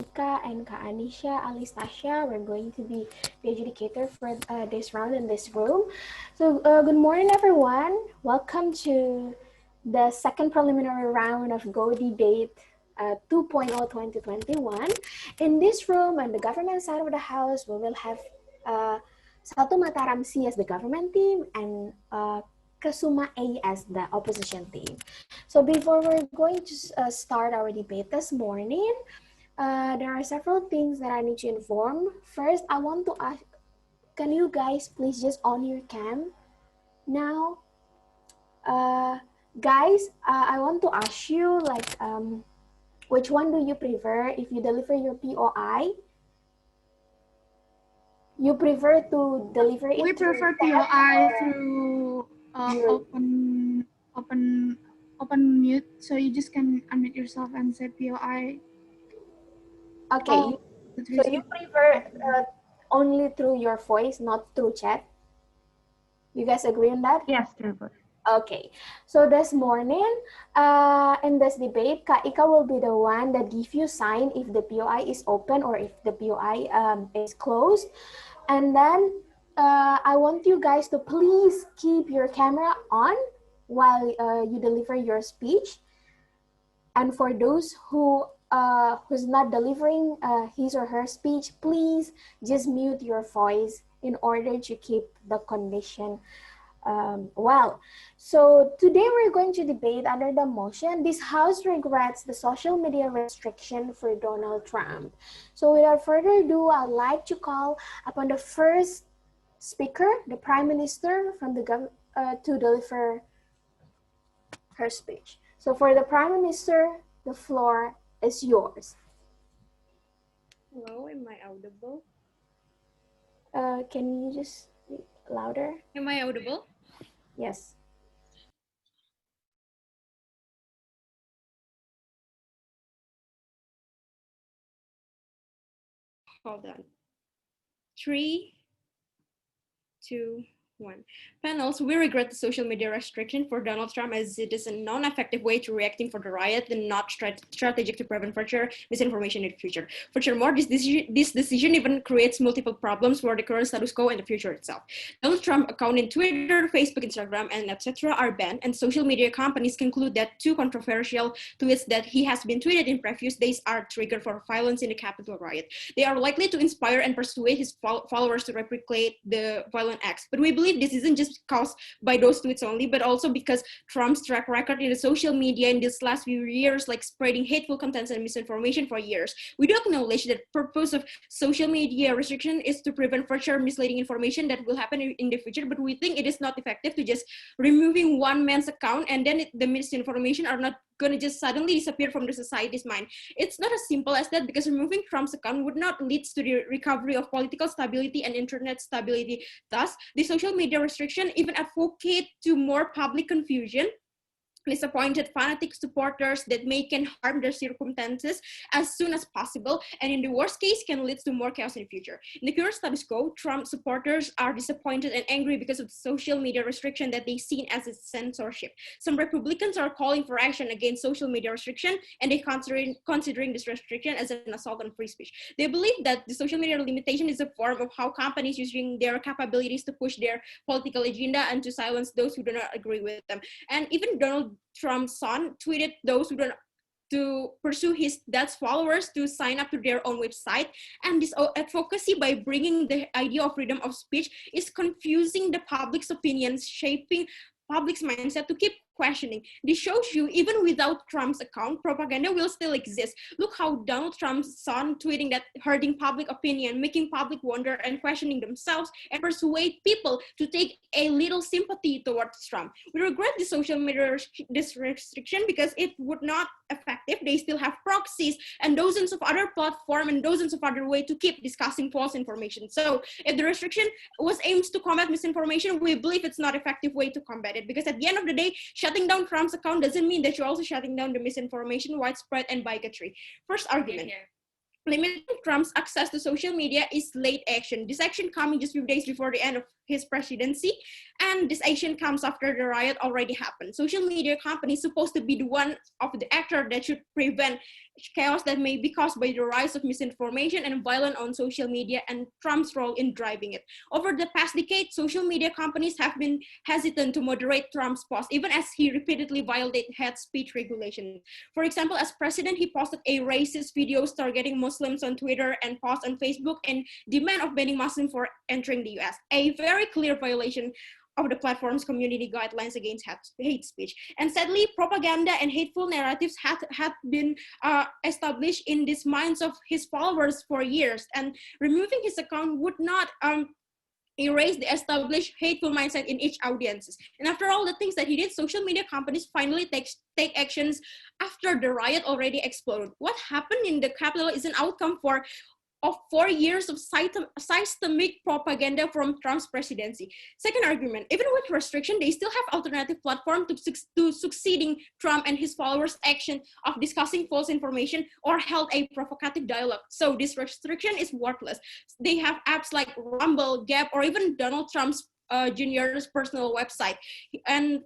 Ika and Ka Anisha, Alistasia. We're going to be the adjudicator for this round in this room. So good morning, everyone. Welcome to the second preliminary round of Go Debate 2.0 2021. In this room, on the government side of the house, we will have Satu Mataram C as the government team and KESUMA A as the opposition team. So before we're going to start our debate this morning, there are several things that I need to inform. First, I want to ask, can you guys please just on your cam now? Guys, I want to ask you which one do you prefer if you deliver your POI? You prefer to deliver it? We prefer POI through open mute, so you just can unmute yourself and say POI. Okay, so you prefer only through your voice, not through chat? You guys agree on that? Yes, through both. Okay, so this morning, in this debate, Kak Ika will be the one that give you sign if the POI is open or if the POI is closed. And then I want you guys to please keep your camera on while you deliver your speech. And for those who's not delivering his or her speech, please just mute your voice in order to keep the condition well. So today we're going to debate under the motion, this House regrets the social media restriction for Donald Trump. So without further ado, I'd like to call upon the first speaker, the Prime Minister from the to deliver her speech. So for the Prime Minister, the floor is yours. Hello, am I audible? Can you just speak louder? Am I audible? Yes. Hold on. 3, 2, 1. Panels, we regret the social media restriction for Donald Trump as it is a non-effective way to reacting for the riot and not strategic to prevent further misinformation in the future. Furthermore, this decision even creates multiple problems for the current status quo and the future itself. Donald Trump account in Twitter, Facebook, Instagram, and etc. are banned, and social media companies conclude that two controversial tweets that he has been tweeted in previous days are trigger for violence in the Capitol riot. They are likely to inspire and persuade his followers to replicate the violent acts. But we believe this isn't just caused by those tweets only, but also because Trump's track record in the social media in these last few years, like spreading hateful contents and misinformation for years. We do acknowledge that the purpose of social media restriction is to prevent further misleading information that will happen in the future, but we think it is not effective to just removing one man's account and then the misinformation are not going to just suddenly disappear from the society's mind. It's not as simple as that, because removing Trump's account would not lead to the recovery of political stability and internet stability. Thus, the social media restriction even advocate to more public confusion, disappointed fanatic supporters that can harm their circumstances as soon as possible, and in the worst case can lead to more chaos in the future. In the current status quo, Trump supporters are disappointed and angry because of the social media restriction that they seen as a censorship. Some Republicans are calling for action against social media restriction, and they considering this restriction as an assault on free speech. They believe that the social media limitation is a form of how companies using their capabilities to push their political agenda and to silence those who do not agree with them. And even Donald Trump's son tweeted those who don't to pursue his dad's followers to sign up to their own website. And this advocacy, by bringing the idea of freedom of speech, is confusing the public's opinions, shaping public's mindset to keep questioning. This shows you, even without Trump's account, propaganda will still exist. Look how Donald Trump's son tweeting that hurting public opinion, making public wonder and questioning themselves, and persuade people to take a little sympathy towards Trump. We regret the social media this restriction because it would not effective. They still have proxies and dozens of other platforms and dozens of other ways to keep discussing false information. So if the restriction was aims to combat misinformation, we believe it's not effective way to combat it, because at the end of the day, shutting down Trump's account doesn't mean that you're also shutting down the misinformation, widespread, and bigotry. First argument. Limiting Trump's access to social media is late action. This action coming just few days before the end of his presidency, and this action comes after the riot already happened. Social media companies supposed to be the one of the actor that should prevent chaos that may be caused by the rise of misinformation and violence on social media and Trump's role in driving it. Over the past decade, social media companies have been hesitant to moderate Trump's posts, even as he repeatedly violated hate speech regulations. For example, as president, he posted a racist videos targeting Muslims on Twitter and posts on Facebook and demand of banning Muslims for entering the US, a very clear violation of the platform's community guidelines against hate speech. And sadly, propaganda and hateful narratives had been established in these minds of his followers for years, and removing his account would not erase the established hateful mindset in each audiences. And after all the things that he did, social media companies finally take actions after the riot already exploded. What happened in the Capitol is an outcome of 4 years of systemic propaganda from Trump's presidency. Second argument, even with restriction, they still have alternative platform to succeeding Trump and his followers' action of discussing false information or held a provocative dialogue. So this restriction is worthless. They have apps like Rumble, Gap, or even Donald Trump's Jr.'s personal website. And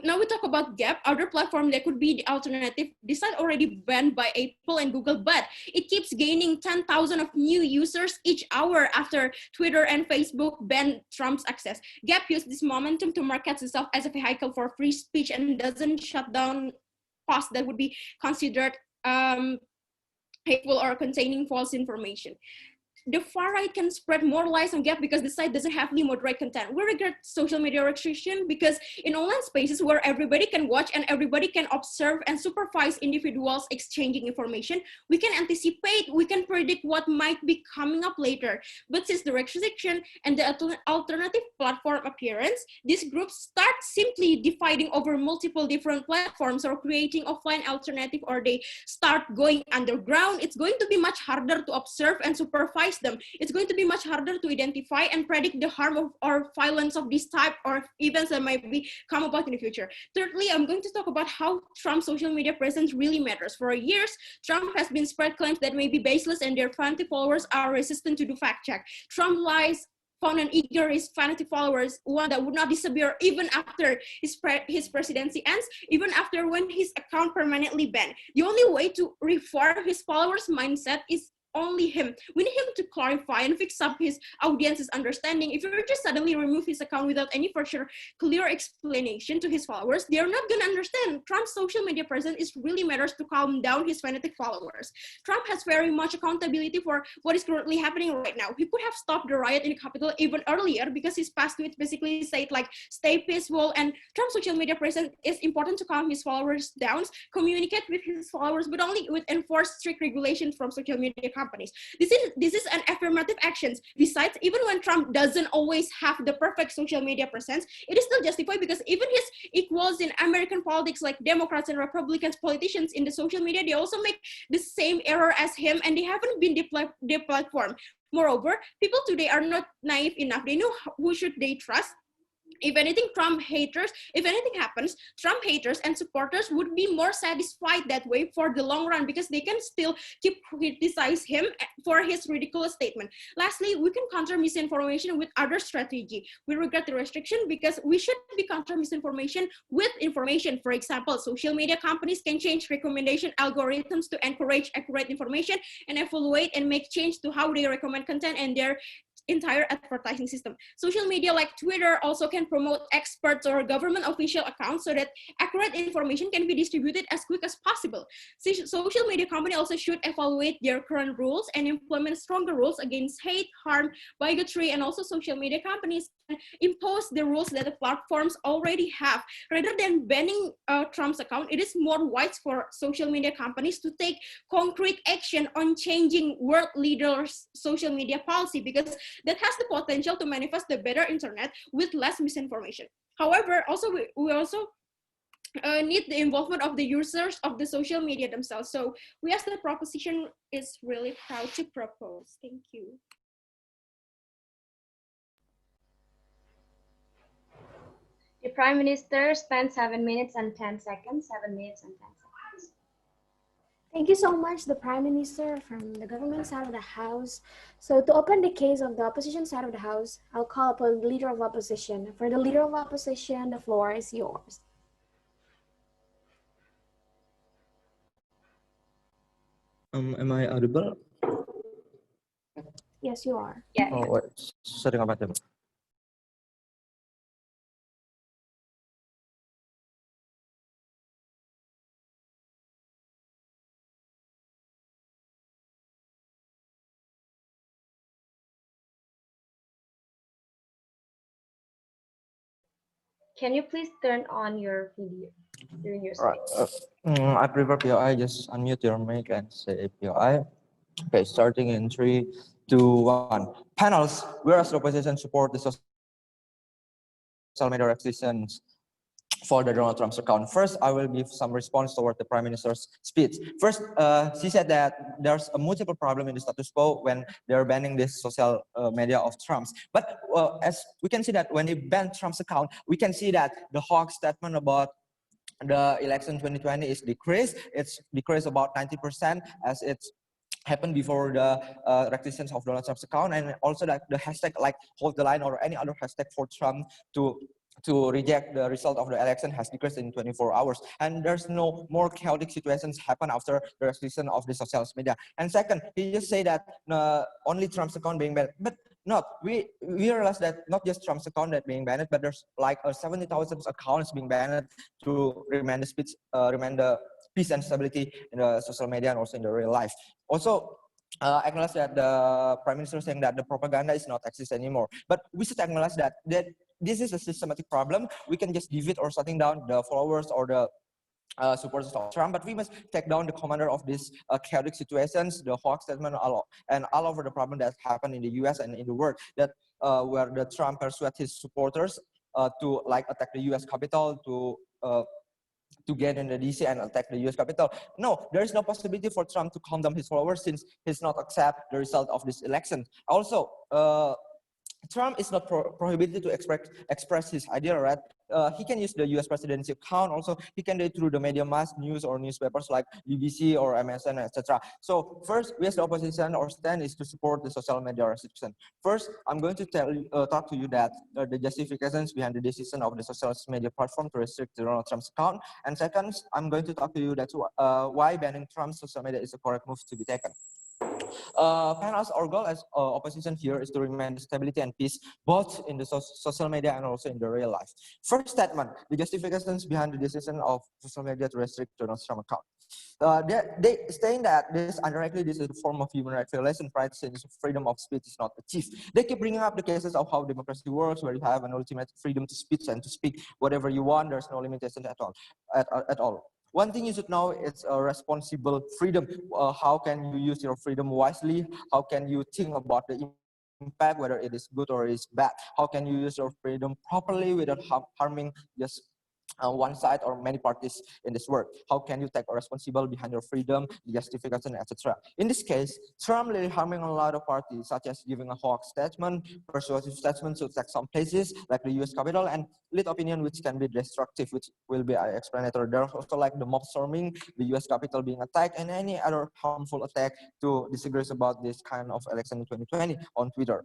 now we talk about Gap, other platform that could be the alternative. This site already banned by Apple and Google, but it keeps gaining 10,000 of new users each hour after Twitter and Facebook banned Trump's access. Gap used this momentum to market itself as a vehicle for free speech and doesn't shut down posts that would be considered hateful or containing false information. The far right can spread more lies on Gap because the site doesn't have any moderate content. We regret social media restriction because in online spaces where everybody can watch and everybody can observe and supervise individuals exchanging information, we can anticipate, we can predict what might be coming up later. But since the restriction and the alternative platform appearance, these groups start simply dividing over multiple different platforms or creating offline alternative, or they start going underground. It's going to be much harder to observe and supervise them. It's going to be much harder to identify and predict the harm of or violence of this type or events that might be come about in the future. Thirdly, I'm going to talk about how Trump's social media presence really matters. For years, Trump has been spread claims that may be baseless and their fanatic followers are resistant to do fact check. Trump lies found an eager his fanatic followers, one that would not disappear even after his presidency ends, even after when his account permanently banned. The only way to reform his followers' mindset is only him. We need him to clarify and fix up his audience's understanding. If you just suddenly remove his account without any further clear explanation to his followers, they're not going to understand. Trump's social media presence is really matters to calm down his fanatic followers. Trump has very much accountability for what is currently happening right now. He could have stopped the riot in the Capitol even earlier because his past tweets basically said like, stay peaceful, and Trump's social media presence is important to calm his followers down, communicate with his followers, but only with enforced strict regulations from social media companies. This is an affirmative actions. Besides, even when Trump doesn't always have the perfect social media presence, it is still justified because even his equals in American politics, like Democrats and Republicans politicians in the social media, they also make the same error as him, and they haven't been deplatformed. Moreover, people today are not naive enough. They know who should they trust. If anything happens, Trump haters and supporters would be more satisfied that way for the long run because they can still keep criticize him for his ridiculous statement. Lastly, we can counter misinformation with other strategy. We regret the restriction because we should be counter misinformation with information. For example, social media companies can change recommendation algorithms to encourage accurate information and evaluate and make change to how they recommend content and their entire advertising system. Social media like Twitter also can promote experts or government official accounts so that accurate information can be distributed as quick as possible. Social media company also should evaluate their current rules and implement stronger rules against hate, harm, bigotry, and also social media companies can impose the rules that the platforms already have. Rather than banning Trump's account, it is more wise for social media companies to take concrete action on changing world leaders' social media policy because that has the potential to manifest the better internet with less misinformation. However, also we also need the involvement of the users of the social media themselves. So we as the proposition is really proud to propose. Thank you. The Prime Minister spent 7 minutes and 10 seconds. 7 minutes and 10 seconds. Thank you so much, the Prime Minister from the government side of the House. So to open the case of the opposition side of the House, I'll call upon the Leader of Opposition. For the Leader of Opposition, the floor is yours. Am I audible? Yes, you are. Yeah, Oh, yeah. wait. Sorry about that. Can you please turn on your video during your Right. speech? I prefer POI. Just unmute your mic and say POI. Okay, starting in 3, 2, 1. Panels, whereas the opposition support the social media restrictions for the Donald Trump's account. First, I will give some response toward the Prime Minister's speech. First, she said that there's a multiple problem in the status quo when they're banning this social media of Trump's. But as we can see that when they ban Trump's account, we can see that the Hawk statement about the election 2020 is decreased. It's decreased about 90% as it's happened before the rectification of Donald Trump's account, and also that the hashtag like hold the line or any other hashtag for Trump to reject the result of the election has decreased in 24 hours, and there's no more chaotic situations happen after the restriction of the social media. And second, he just say that only Trump's account being banned, but not. We realize that not just Trump's account that being banned, but there's like 70,000 accounts being banned to remain the speech, remain the peace and stability in the social media and also in the real life. Also, acknowledge that the Prime Minister saying that the propaganda is not exist anymore. But we should acknowledge that this is a systematic problem. We can just give it or shutting down the followers or the supporters of Trump, but we must take down the commander of these chaotic situations, the Hawk statement, and all over the problem that happened in the U.S. and in the world, that where the Trump persuade his supporters to like attack the U.S. Capitol, to get in the DC and attack the US Capitol. No, there is no possibility for Trump to calm down his followers since he's not accept the result of this election. Also, Trump is not prohibited to express his idea, right? He can use the U.S. presidency account. Also, he can do it through the media mass news or newspapers like BBC or MSN, etc. So first, we as the opposition, our stand is to support the social media restriction. First, I'm going to talk to you that the justifications behind the decision of the social media platform to restrict Donald Trump's account. And second, I'm going to talk to you that why banning Trump's social media is a correct move to be taken. Panels, our goal as opposition here is to remain stability and peace both in the social media and also in the real life. First statement, the justifications behind the decision of social media to restrict Donald Trump account. They saying that this indirectly this is a form of human rights violation, right? Since freedom of speech is not achieved. They keep bringing up the cases of how democracy works, where you have an ultimate freedom to speech and to speak whatever you want. There's no limitation at all. At all. One thing you should know is a responsible freedom. How can you use your freedom wisely? How can you think about the impact, whether it is good or it is bad? How can you use your freedom properly without harming just one side or many parties in this world? How can you take a responsible behind your freedom, the justification, etc.? In this case, Trump really harming a lot of parties, such as giving a hawk statement, persuasive statement to attack some places like the U.S. Capitol, and lead opinion which can be destructive, which will be explanatory. There's also like the mob storming, the U.S. Capitol being attacked, and any other harmful attack to disagree about this kind of election in 2020 on Twitter.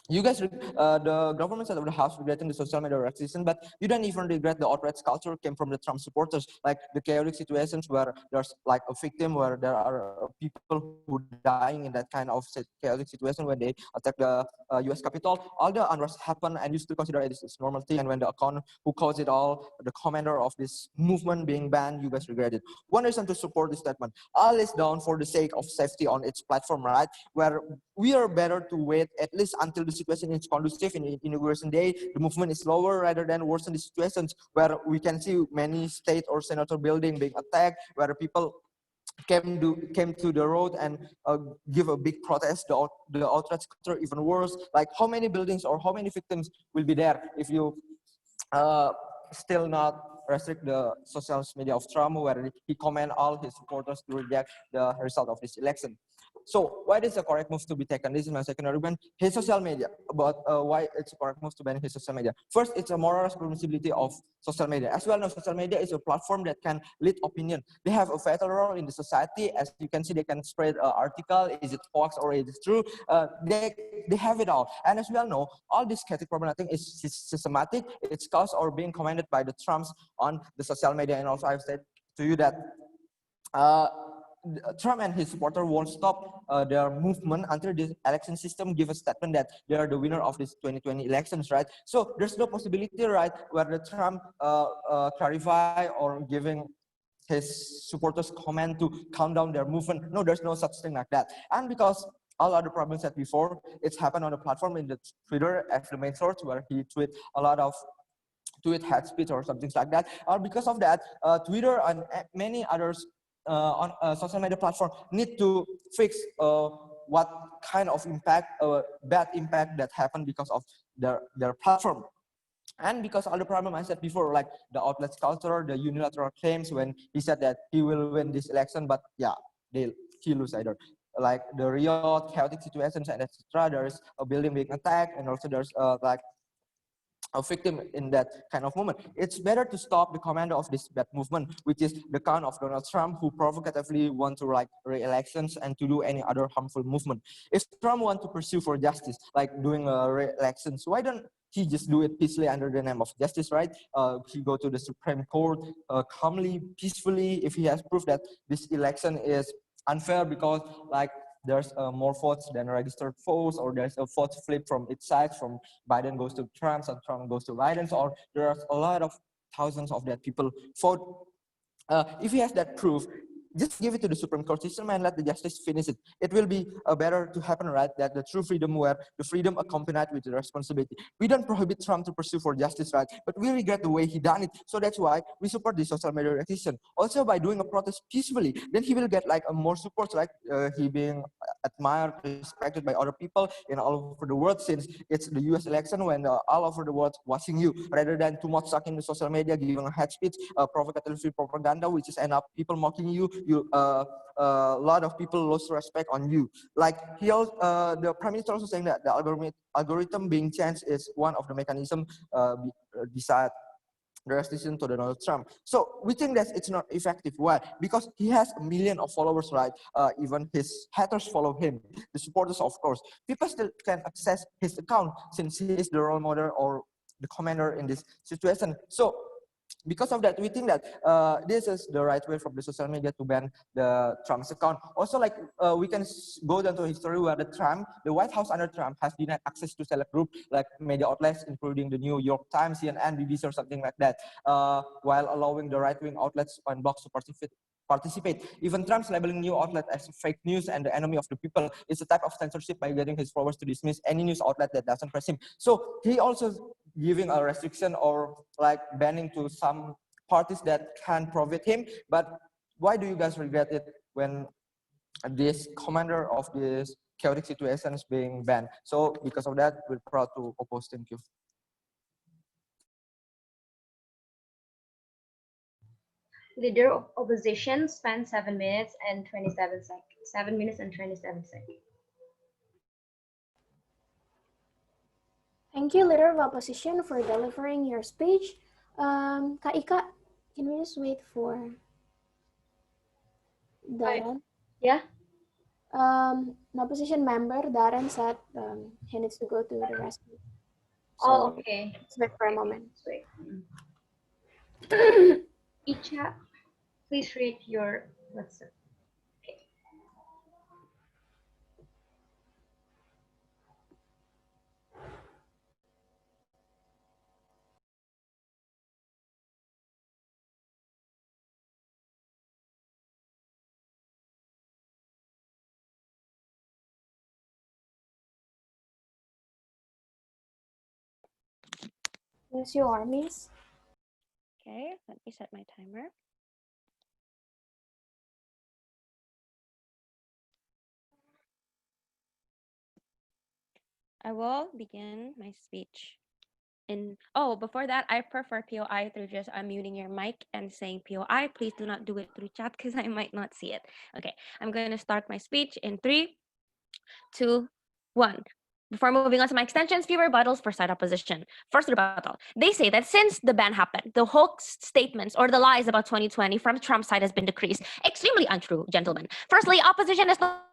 You guys, the government side of the house regretting the social media restriction, but you don't even regret the outrage culture came from the Trump supporters, like the chaotic situations where there's like a victim, where there are people who dying in that kind of chaotic situation when they attack the U.S. Capitol. All the unrest happen, and you still consider it is normal thing. And when the account who caused it all, the commander of this movement being banned, you guys regret it. One reason to support this statement: all is done for the sake of safety on its platform, right? Where we are better to wait at least until the situation is conducive in inauguration day, the movement is lower rather than worsen the situations where we can see many state or senator building being attacked, where people came to the road and give a big protest. The outrage culture even worse. Like how many buildings or how many victims will be there if you uh, still not restrict the social media of Trump, where he command all his supporters to reject the result of this election. So why is the correct move to be taken? This is my second argument. His social media, about why it's a correct move to ban his social media. First, it's a moral responsibility of social media. As well, now social media is a platform that can lead opinion. They have a vital role in the society. As you can see, they can spread an article. Is it false or is it true? They have it all. And as we all know, all this chaotic problem, I think, is systematic. It's caused or being commanded by the Trumps on the social media. And also, I've said to you that Trump and his supporter won't stop their movement until the election system give a statement that they are the winner of this 2020 elections, right? So there's no possibility, right, where the Trump clarify or giving his supporters command to calm down their movement. No, there's no such thing like that. And because all other problems said before, it's happened on the platform in the Twitter as the main source, where he tweet a lot of tweet hate speech or something like that. Or because of that, Twitter and many others on social media platform need to fix what kind of impact, bad impact that happened because of their platform. And because all the problem I said before, like the outlets culture, the unilateral claims when he said that he will win this election, but yeah, he lose either. Like the riot, chaotic situations, and etc. There's a building being attacked, and also there's like a victim in that kind of movement. It's better to stop the commander of this bad movement, which is the kind of Donald Trump, who provocatively want to like re-elections and to do any other harmful movement. If Trump want to pursue for justice, like doing re-elections, why don't he just do it peacefully under the name of justice, right? He go to the Supreme Court calmly, peacefully, if he has proof that this election is unfair because like there's more votes than registered votes, or there's a vote flip from each side, from Biden goes to Trump and Trump goes to Biden, or there's a lot of thousands of that people vote. If he has that proof, just give it to the Supreme Court system and let the justice finish it. It will be better to happen, right? That the true freedom where the freedom accompanied with the responsibility. We don't prohibit Trump to pursue for justice, right? But we regret the way he done it. So that's why we support the social media decision. Also, by doing a protest peacefully, then he will get like a more support, like he being admired, respected by other people in all over the world, since it's the US election when all over the world watching you, rather than too much stuck in the social media, giving a hate speech, provocative propaganda, which is end up people mocking you. A lot of people lose respect on you. Like he also, the prime minister also saying that the algorithm being changed is one of the mechanisms beside the restriction to Donald Trump. So we think that it's not effective. Why? Because he has a million of followers, right? Even his haters follow him, the supporters, of course. People still can access his account since he is the role model or the commander in this situation. So because of that, we think that this is the right way from the social media to ban the Trump's account. Also, like we can go down to history where the White House under Trump has denied access to select group like media outlets, including the New York Times, CNN, BBC, or something like that, while allowing the right-wing outlets and blogs to participate. Even Trump's labeling new outlet as fake news and the enemy of the people is a type of censorship by getting his followers to dismiss any news outlet that doesn't press him. So he also giving a restriction or like banning to some parties that can profit him. But why do you guys regret it when this commander of this chaotic situation is being banned? So because of that, we're proud to oppose. Thank you. Leader of opposition spent 7 minutes and 27 seconds. 7 minutes and 27 seconds. Thank you, Leader of Opposition, for delivering your speech. Kak Ika, can we just wait for Darren? Yeah. An opposition member, Darren, said he needs to go to the restroom. So Oh, okay. let's wait for a moment. Wait. Icha, please read your WhatsApp. Okay. Yes, you are, Miss. Okay, let me set my timer. I will begin my speech. Before that, I prefer POI through just unmuting your mic and saying POI. Please do not do it through chat because I might not see it. Okay, I'm going to start my speech in 3, 2, 1. Before moving on to my extensions, few rebuttals for side opposition. First rebuttal. They say that since the ban happened, the hoax statements or the lies about 2020 from Trump's side has been decreased. Extremely untrue, gentlemen. Firstly, opposition is not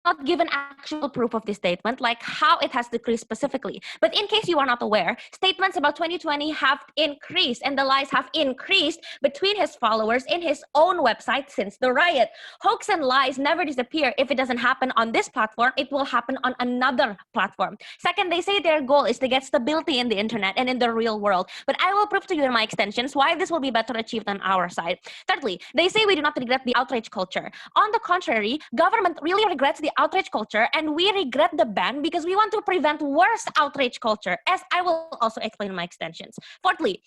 not given actual proof of this statement, like how it has decreased specifically. But in case you are not aware, statements about 2020 have increased and the lies have increased between his followers in his own website since the riot. Hoax and lies never disappear. If it doesn't happen on this platform, it will happen on another platform. Second, they say their goal is to get stability in the internet and in the real world. But I will prove to you in my extensions why this will be better achieved on our side. Thirdly, they say we do not regret the outrage culture. On the contrary, government really regrets the outrage culture, and we regret the ban because we want to prevent worse outrage culture, as I will also explain in my extensions. Fourthly,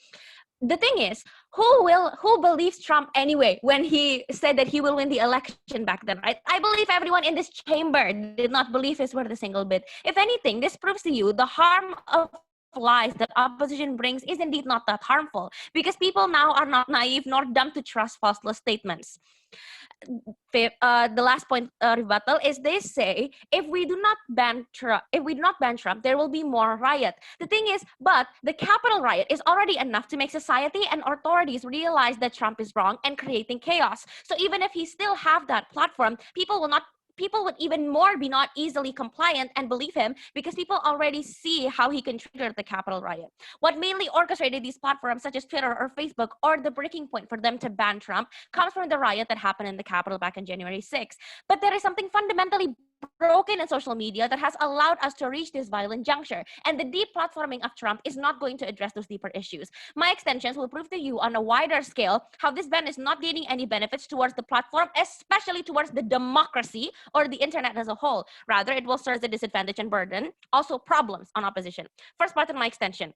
the thing is, who believes Trump anyway when he said that he will win the election back then, right? I believe everyone in this chamber did not believe his word a single bit. If anything, this proves to you the harm of lies that opposition brings is indeed not that harmful, because people now are not naive nor dumb to trust falseless statements. The last point rebuttal is they say if we do not ban Trump, there will be more riot. The thing is, but the Capitol riot is already enough to make society and authorities realize that Trump is wrong and creating chaos. So even if he still have that platform, people would even more be not easily compliant and believe him because people already see how he can trigger the Capitol riot. What mainly orchestrated these platforms such as Twitter or Facebook, or the breaking point for them to ban Trump, comes from the riot that happened in the Capitol back on January 6th. But there is something fundamentally broken in social media that has allowed us to reach this violent juncture, and the deplatforming of Trump is not going to address those deeper issues. My extensions will prove to you on a wider scale how this ban is not gaining any benefits towards the platform, especially towards the democracy or the internet as a whole. Rather, it will serve as a disadvantage and burden, also problems on opposition. First part of my extension.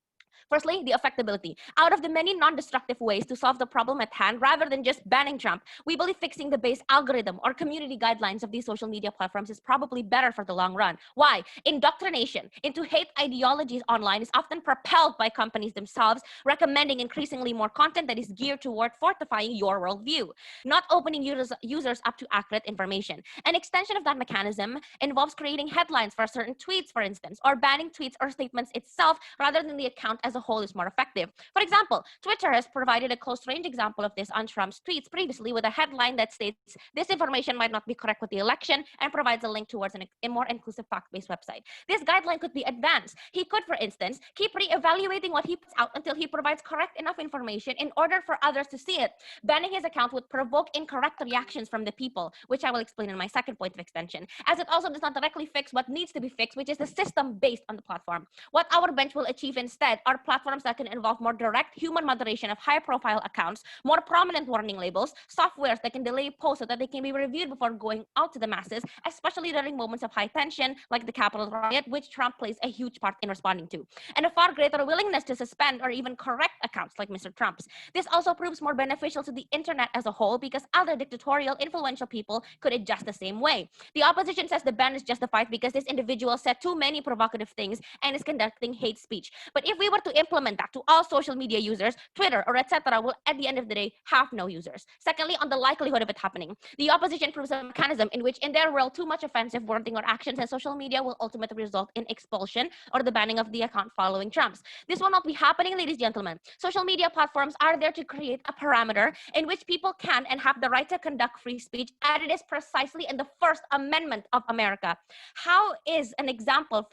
Firstly, the affectability. Out of the many non-destructive ways to solve the problem at hand, rather than just banning Trump, we believe fixing the base algorithm or community guidelines of these social media platforms is probably better for the long run. Why? Indoctrination into hate ideologies online is often propelled by companies themselves, recommending increasingly more content that is geared toward fortifying your worldview, not opening users up to accurate information. An extension of that mechanism involves creating headlines for certain tweets, for instance, or banning tweets or statements itself rather than the account as a whole is more effective. For example, Twitter has provided a close-range example of this on Trump's tweets previously with a headline that states, "This information might not be correct with the election," and provides a link towards a more inclusive fact-based website. This guideline could be advanced. He could, for instance, keep re-evaluating what he puts out until he provides correct enough information in order for others to see it. Banning his account would provoke incorrect reactions from the people, which I will explain in my second point of extension, as it also does not directly fix what needs to be fixed, which is the system based on the platform. What our bench will achieve instead are platforms that can involve more direct human moderation of high-profile accounts, more prominent warning labels, softwares that can delay posts so that they can be reviewed before going out to the masses, especially during moments of high tension like the Capitol riot, which Trump plays a huge part in responding to, and a far greater willingness to suspend or even correct accounts like Mr. Trump's. This also proves more beneficial to the internet as a whole because other dictatorial, influential people could adjust the same way. The opposition says the ban is justified because this individual said too many provocative things and is conducting hate speech. But if we were to implement that to all social media users, Twitter or etc. will at the end of the day have no users. Secondly, on the likelihood of it happening, the opposition proves a mechanism in which in their world too much offensive wording or actions in social media will ultimately result in expulsion or the banning of the account following Trump's. This will not be happening, ladies and gentlemen. Social media platforms are there to create a parameter in which people can and have the right to conduct free speech, and it is precisely in the First Amendment of America. How is it an example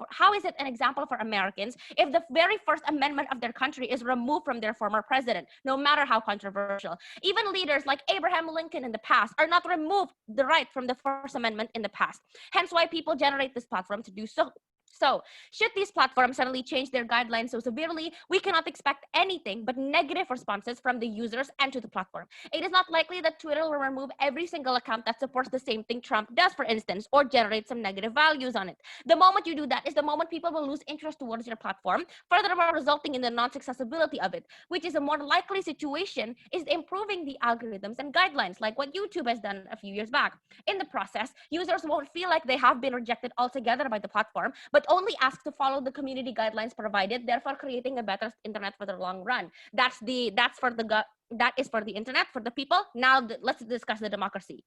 for Americans if the very First Amendment of their country is removed from their former president, no matter how controversial? Even leaders like Abraham Lincoln in the past are not removed the right from the First Amendment in the past. Hence why people generate this platform to do so. So, should these platforms suddenly change their guidelines so severely, we cannot expect anything but negative responses from the users and to the platform. It is not likely that Twitter will remove every single account that supports the same thing Trump does, for instance, or generate some negative values on it. The moment you do that is the moment people will lose interest towards your platform, furthermore resulting in the non-accessibility of it, which is a more likely situation is improving the algorithms and guidelines, like what YouTube has done a few years back. In the process, users won't feel like they have been rejected altogether by the platform, but only asked to follow the community guidelines provided, therefore creating a better internet for the long run. That is for the internet, for the people. Now let's discuss the democracy.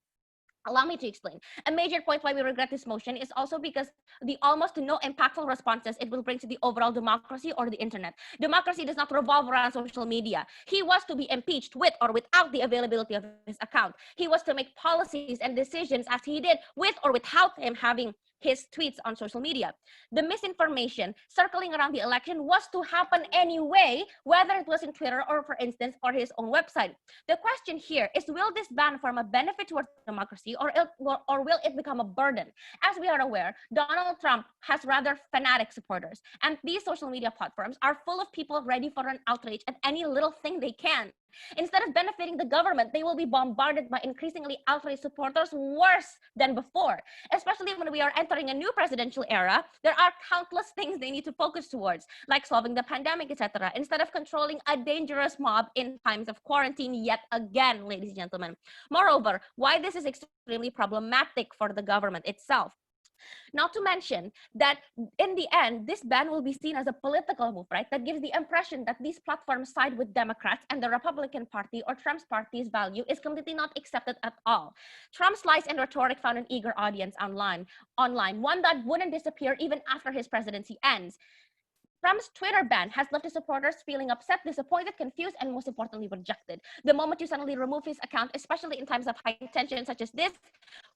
Allow me to explain. A major point why we regret this motion is also because the almost no impactful responses it will bring to the overall democracy or the internet. Democracy does not revolve around social media. He was to be impeached with or without the availability of his account. He was to make policies and decisions as he did with or without him having his tweets on social media. The misinformation circling around the election was to happen anyway, whether it was in Twitter or, for instance, or his own website. The question here is, will this ban form a benefit towards democracy or will it become a burden? As we are aware, Donald Trump has rather fanatic supporters, and these social media platforms are full of people ready for an outrage at any little thing they can. Instead of benefiting the government, they will be bombarded by increasingly outraged supporters worse than before. Especially when we are entering a new presidential era, there are countless things they need to focus towards, like solving the pandemic, etc., instead of controlling a dangerous mob in times of quarantine yet again, ladies and gentlemen. Moreover, why this is extremely problematic for the government itself. Not to mention that in the end, this ban will be seen as a political move, right? That gives the impression that these platforms side with Democrats and the Republican Party or Trump's party's value is completely not accepted at all. Trump's lies and rhetoric found an eager audience online, one that wouldn't disappear even after his presidency ends. Trump's Twitter ban has left his supporters feeling upset, disappointed, confused, and most importantly, rejected. The moment you suddenly remove his account, especially in times of high tension such as this,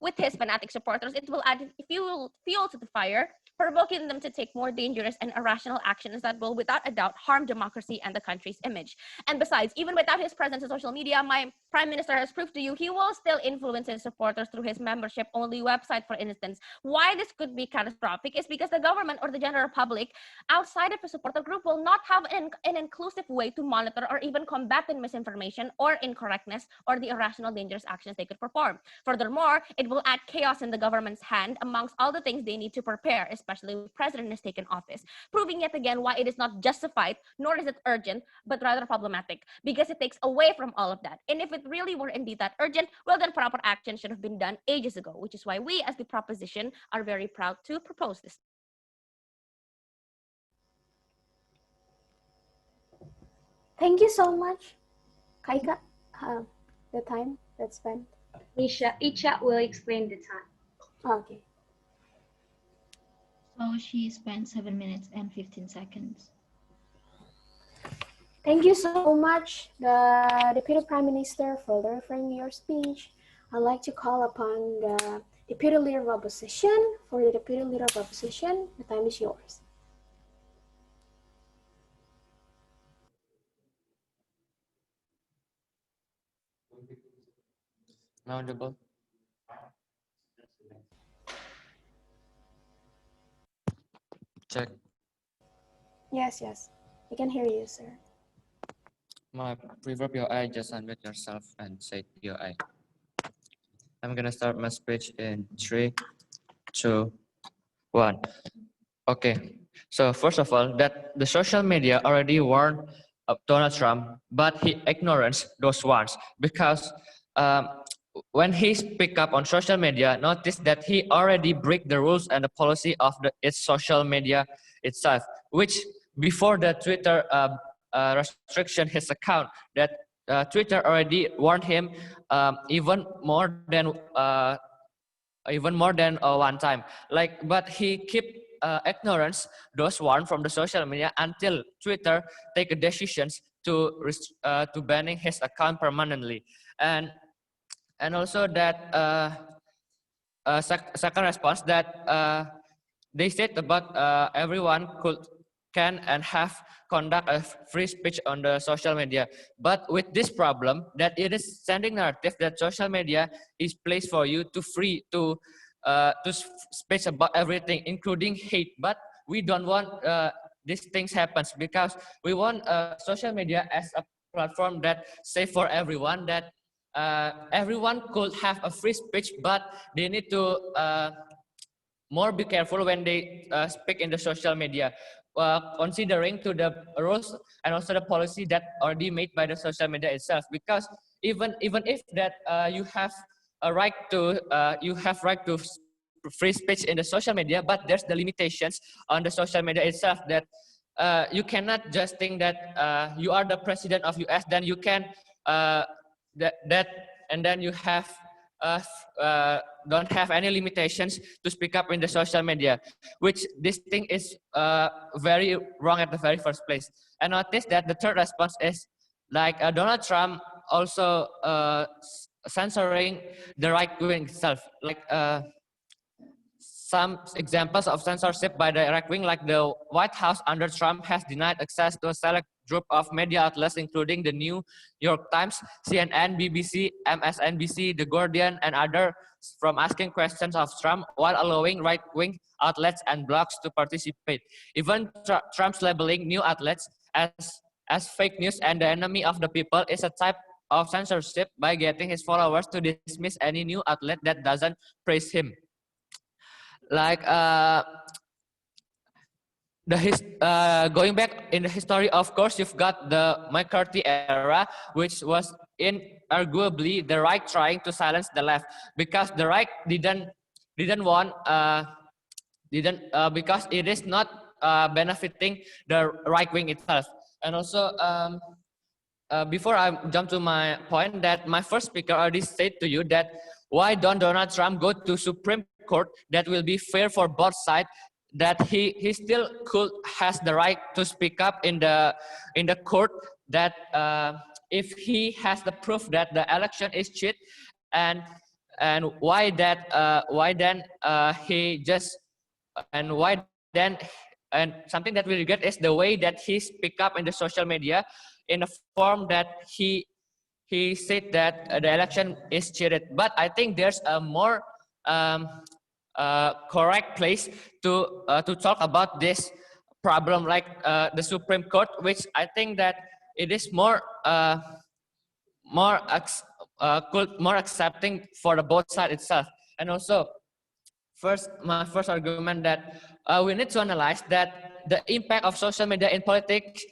with his fanatic supporters, it will add fuel to the fire, provoking them to take more dangerous and irrational actions that will, without a doubt, harm democracy and the country's image. And besides, even without his presence on social media, my prime minister has proved to you he will still influence his supporters through his membership-only website, for instance. Why this could be catastrophic is because the government or the general public outside of a supporter group will not have an inclusive way to monitor or even combat the misinformation or incorrectness or the irrational, dangerous actions they could perform. Furthermore, it will add chaos in the government's hand amongst all the things they need to prepare, especially when the president has taken office, proving yet again why it is not justified, nor is it urgent, but rather problematic, because it takes away from all of that. And if it really were indeed that urgent, well, then proper action should have been done ages ago, which is why we as the proposition are very proud to propose this. Thank you so much, Kaika. The time that's spent. Icha will explain the time. Okay. So she spent 7 minutes and 15 seconds. Thank you so much, the Deputy Prime Minister, for delivering your speech. I'd like to call upon the Deputy Leader of Opposition. For the Deputy Leader of Opposition, the time is yours. Now audible. Check. Yes, I can hear you, sir. My prefer POI, just unmute yourself and say POI. I'm gonna start my speech in 3, 2, 1. Okay, so first of all, that the social media already warned of Donald Trump, but he ignorance those ones because when he speak up on social media, notice that he already break the rules and the policy of its social media itself, which before the Twitter restriction his account, that Twitter already warned him even more than one time. But he keep ignorance those warned from the social media until Twitter take decisions to banning his account permanently. And also that second response that they said about everyone can and have conduct a free speech on the social media, but with this problem that it is sending narrative that social media is place for you to free to speak about everything, including hate. But we don't want these things happens because we want social media as a platform that safe for everyone, that everyone could have a free speech, but they need to more be careful when they speak in the social media, considering to the rules and also the policy that already made by the social media itself. Because even if that you have a right to free speech in the social media, but there's the limitations on the social media itself, that you cannot just think that you are the president of US, then you can and then you have don't have any limitations to speak up in the social media, which this thing is very wrong at the very first place. And notice that the third response is like Donald Trump also censoring the right wing itself, like some examples of censorship by the right wing, like the White House under Trump has denied access to a select group of media outlets, including the New York Times, CNN, BBC, MSNBC, The Guardian, and others, from asking questions of Trump while allowing right-wing outlets and blogs to participate. Even Trump's labeling new outlets as fake news and the enemy of the people is a type of censorship by getting his followers to dismiss any new outlet that doesn't praise him. Like going back in the history, of course, you've got the McCarthy era, which was inarguably the right trying to silence the left, because the right didn't want because it is not benefiting the right wing itself. And also before I jump to my point, that my first speaker already said to you that why don't Donald Trump go to Supreme Court that will be fair for both sides, that he still has the right to speak up in the court, that if he has the proof that the election is cheated, and why then and something that we regret is the way that he speak up in the social media in a form that he said that the election is cheated. But I think there's a more correct place to talk about this problem, like the Supreme Court, which I think that it is more accepting for the both side itself. And also, my first argument that we need to analyze that the impact of social media in politics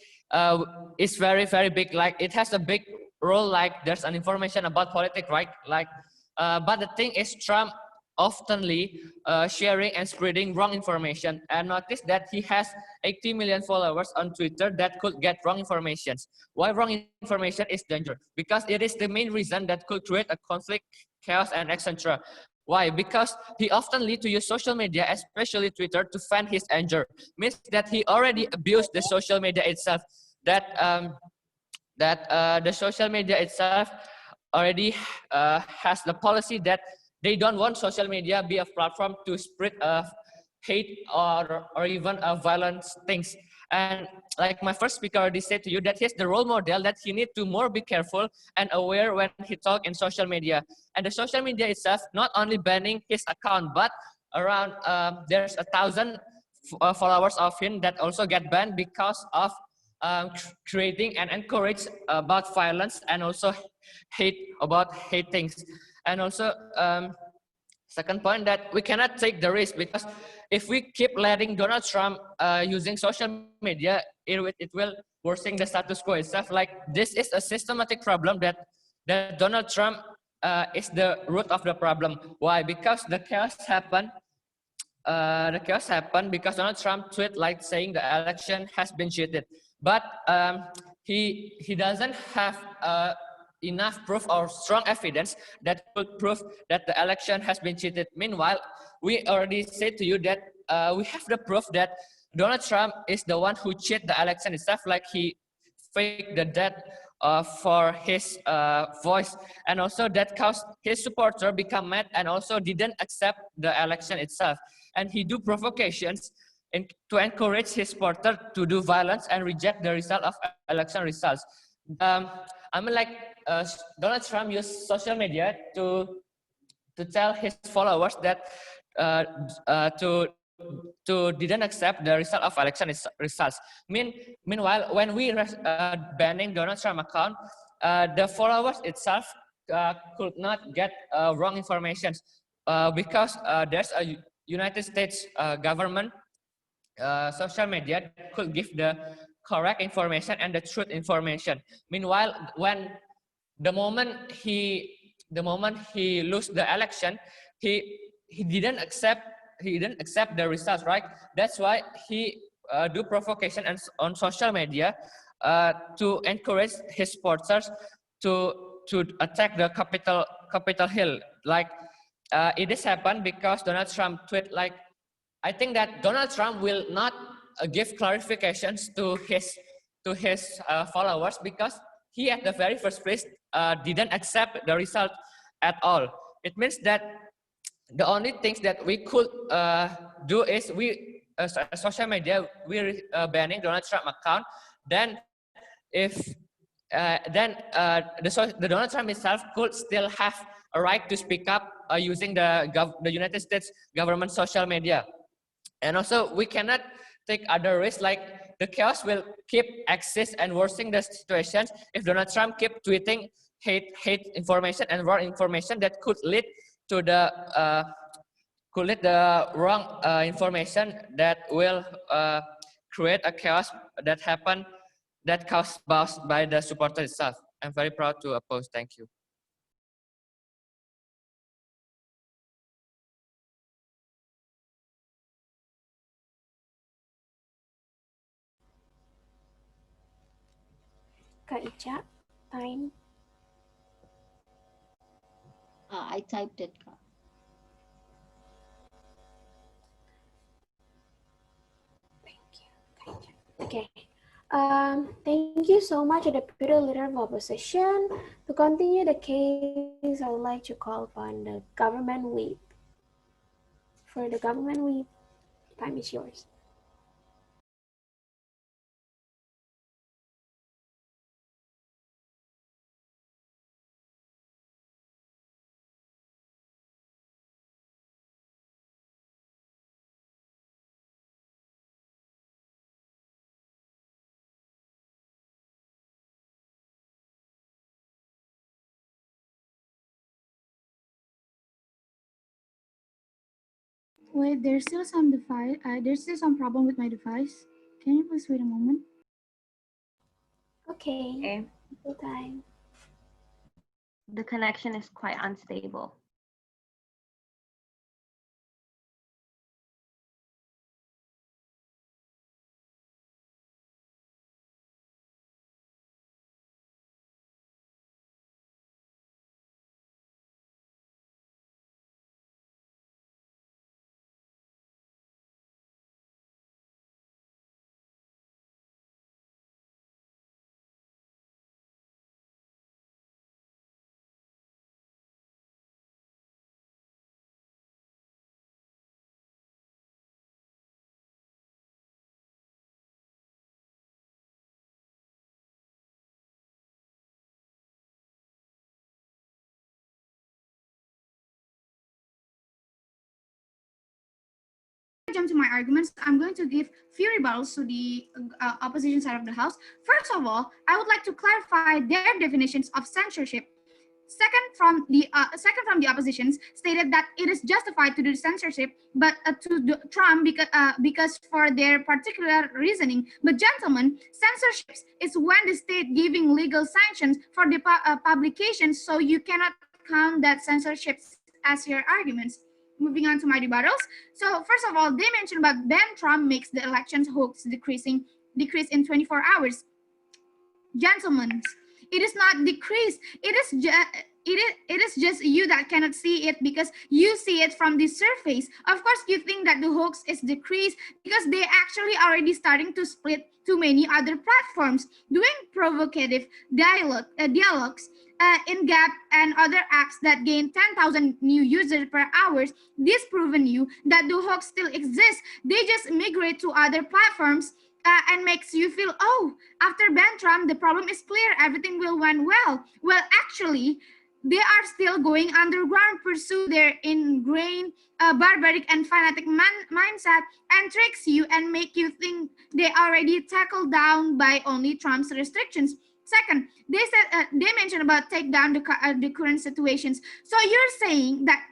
is very, very big. Like it has a big role, like there's an information about politics, right? Like but the thing is, Trump oftenly sharing and spreading wrong information, and notice that he has 80 million followers on Twitter that could get wrong information. Why wrong information is dangerous? Because it is the main reason that could create a conflict, chaos, and etc. Why? Because he often lead to use social media, especially Twitter, to fan his anger. Means that he already abused the social media itself. That the social media itself already has the policy that they don't want social media be a platform to spread hate or even violent things. And like my first speaker already said to you, that he's the role model, that he need to more be careful and aware when he talk in social media. And the social media itself not only banning his account, but around there's 1,000 followers of him that also get banned because of creating and encourage about violence and also hate things. And also second point, that we cannot take the risk, because if we keep letting Donald Trump using social media, it will worsen the status quo itself. Like this is a systematic problem that Donald Trump is the root of the problem. Why? Because the chaos happened. Because Donald Trump tweet like saying the election has been cheated, but he doesn't have enough proof or strong evidence that could prove that the election has been cheated. Meanwhile, we already said to you that we have the proof that Donald Trump is the one who cheated the election itself, like he faked the death for his voice, and also that caused his supporter become mad and also didn't accept the election itself. And he do provocations to encourage his supporter to do violence and reject the result of election results. I mean, like Donald Trump used social media to tell his followers that to didn't accept the result of election results. Meanwhile, when we banning Donald Trump account, the followers itself could not get wrong information because there's a United States government social media could give the correct information and the truth information. Meanwhile, when the moment he lose the election, he didn't accept the results, right? That's why he do provocation on social media to encourage his supporters to attack the Capitol Hill. like it has happened because Donald Trump tweet like, I think that Donald Trump will not give clarifications to his followers because he at the very first place didn't accept the result at all. It means that the only things that we could do is we social media we're banning Donald Trump account. Then if the Donald Trump himself could still have a right to speak up using the United States government social media. And also we cannot take other risks, like the chaos will keep exist and worsening the situations if Donald Trump keep tweeting hate information and wrong information that could lead to the wrong information that will create a chaos that caused by the supporter itself. I'm very proud to oppose. Thank you. Kak Ica, time. I typed it, Kak. Okay. Thank you so much, Deputy Leader of Opposition. To continue the case, I would like to call upon the government whip. For the government whip, time is yours. Wait, there's still some device. There's still some problem with my device. Can you please wait a moment? Okay. Okay. Full time. The connection is quite unstable. Jump to my arguments, I'm going to give few rebuttals to the opposition side of the House. First of all, I would like to clarify their definitions of censorship. Second from the oppositions stated that it is justified to do censorship, but to Trump because for their particular reasoning. But gentlemen, censorship is when the state giving legal sanctions for the publications, so you cannot count that censorship as your arguments. Moving on to my rebuttals. So first of all, they mentioned about ban Trump makes the elections hoax decrease in 24 hours. Gentlemen, it is not decrease. It is just you that cannot see it because you see it from the surface. Of course, you think that the hoax is decreased because they actually already starting to split to many other platforms, doing provocative dialogues in Gap and other apps that gain 10,000 new users per hour. This proven you that the hoax still exists. They just migrate to other platforms and makes you feel, oh, after ban Trump, the problem is clear, everything will went well. Well, actually, they are still going underground, pursue their ingrained barbaric and fanatic mindset and tricks you and make you think they already tackled down by only Trump's restrictions. Second, they mentioned about take down the current situations. So you're saying that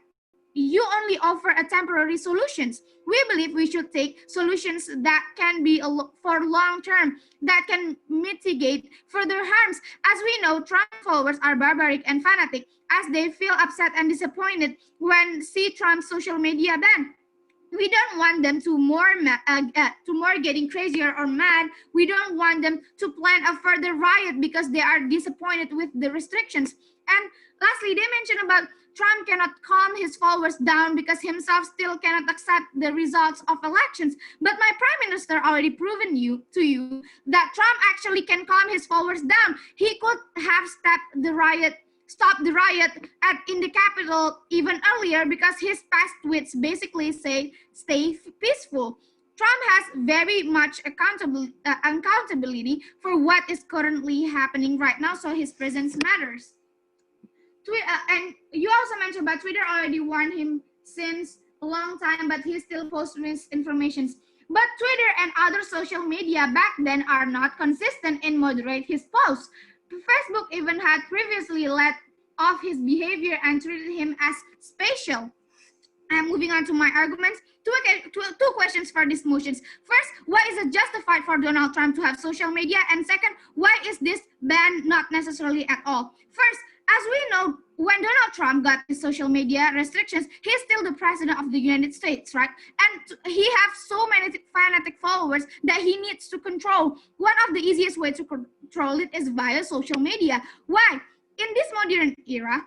you only offer a temporary solutions. We believe we should take solutions that can be for long term, that can mitigate further harms. As we know, Trump followers are barbaric and fanatic, as they feel upset and disappointed when see Trump's social media ban. We don't want them to more getting crazier or mad. We don't want them to plan a further riot because they are disappointed with the restrictions. And lastly, they mentioned about Trump cannot calm his followers down because himself still cannot accept the results of elections. But my prime minister already proven to you that Trump actually can calm his followers down. He could have stopped the riot in the Capitol even earlier because his past tweets basically say stay peaceful. Trump has very much accountability for what is currently happening right now, so his presence matters. And you also mentioned about Twitter already warned him since a long time, but he still posts misinformation. But Twitter and other social media back then are not consistent in moderate his posts. Facebook even had previously let off his behavior and treated him as special. I'm moving on to my arguments. Two questions for these motions. First, why is it justified for Donald Trump to have social media? And second, why is this ban not necessarily at all? First, as we know, when Donald Trump got the social media restrictions, he's still the president of the United States, right? And he has so many fanatic followers that he needs to control. One of the easiest ways to control it is via social media. Why? In this modern era,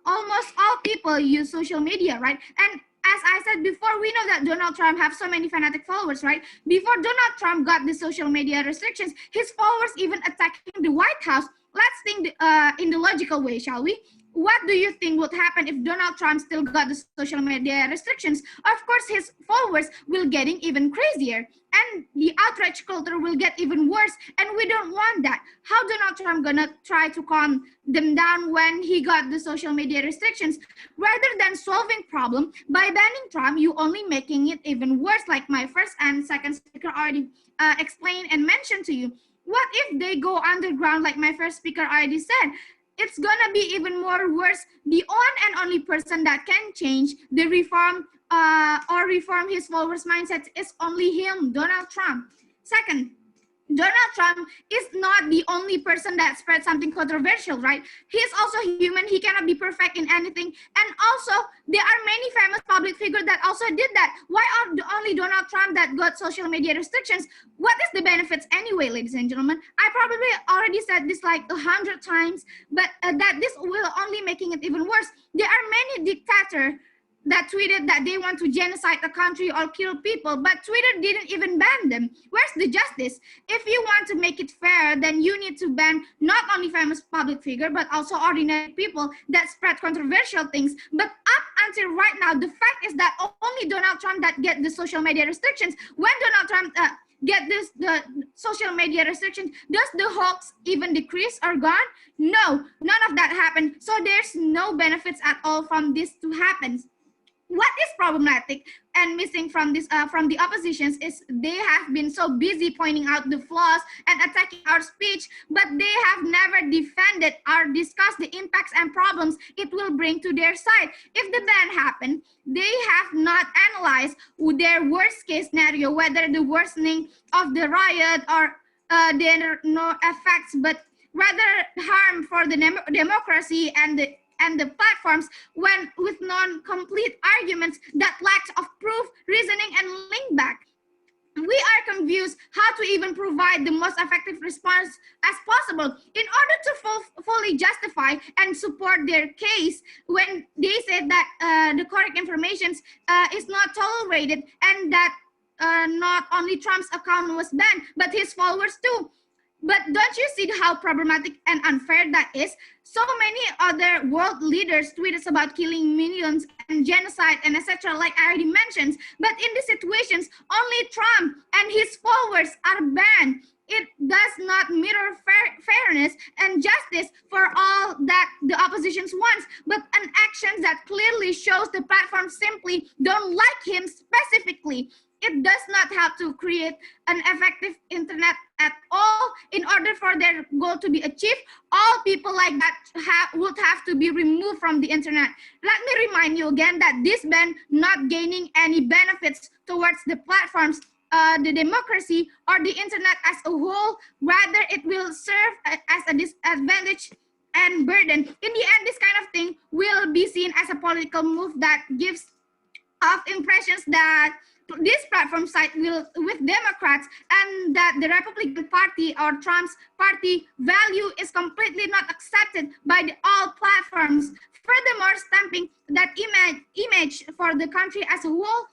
almost all people use social media, right? And as I said before, we know that Donald Trump have so many fanatic followers, right? Before Donald Trump got the social media restrictions, his followers even attacking the White House. Let's think in the logical way, shall we? What do you think would happen if Donald Trump still got the social media restrictions? Of course, his followers will getting even crazier, and the outrage culture will get even worse, and we don't want that. How Donald Trump gonna try to calm them down when he got the social media restrictions? Rather than solving problem by banning Trump, you only making it even worse, like my first and second speaker already explained and mentioned to you. What if they go underground, like my first speaker already said? It's gonna be even more worse. The one and only person that can change the reform or reform his followers' mindsets is only him, Donald Trump. Second, Donald Trump is not the only person that spread something controversial, right? He's also human. He cannot be perfect in anything. And also, there are many famous public figures that also did that. Why are only Donald Trump that got social media restrictions? What is the benefits anyway, ladies and gentlemen? I probably already said this like 100 times, but that this will only making it even worse. There are many dictators that tweeted that they want to genocide a country or kill people, but Twitter didn't even ban them. Where's the justice? If you want to make it fair, then you need to ban not only famous public figure, but also ordinary people that spread controversial things. But up until right now, the fact is that only Donald Trump that get the social media restrictions. When Donald Trump get the social media restrictions, does the hoax even decrease or gone? No, none of that happened. So there's no benefits at all from this to happen. What is problematic and missing from this from the oppositions is they have been so busy pointing out the flaws and attacking our speech, but they have never defended or discussed the impacts and problems it will bring to their side. If the ban happened, they have not analyzed their worst case scenario, whether the worsening of the riot or there are no effects, but rather harm for the democracy and the platforms when with non-complete arguments that lacks of proof, reasoning, and link back. We are confused how to even provide the most effective response as possible in order to fully justify and support their case when they said that the correct information is not tolerated and that not only Trump's account was banned, but his followers too. But don't you see how problematic and unfair that is? So many other world leaders tweeted about killing millions and genocide and etc. like I already mentioned. But in these situations, only Trump and his followers are banned. It does not mirror fairness and justice for all that the opposition wants, but an action that clearly shows the platform simply don't like him specifically. It does not have to create an effective internet at all. In order for their goal to be achieved, all people like that would have to be removed from the internet. Let me remind you again that this ban not gaining any benefits towards the platforms, the democracy, or the internet as a whole. Rather, it will serve as a disadvantage and burden. In the end, this kind of thing will be seen as a political move that gives off impressions that this platform side will with Democrats, and that the Republican Party or Trump's party value is completely not accepted by all platforms. Furthermore, stamping that image for the country as a whole,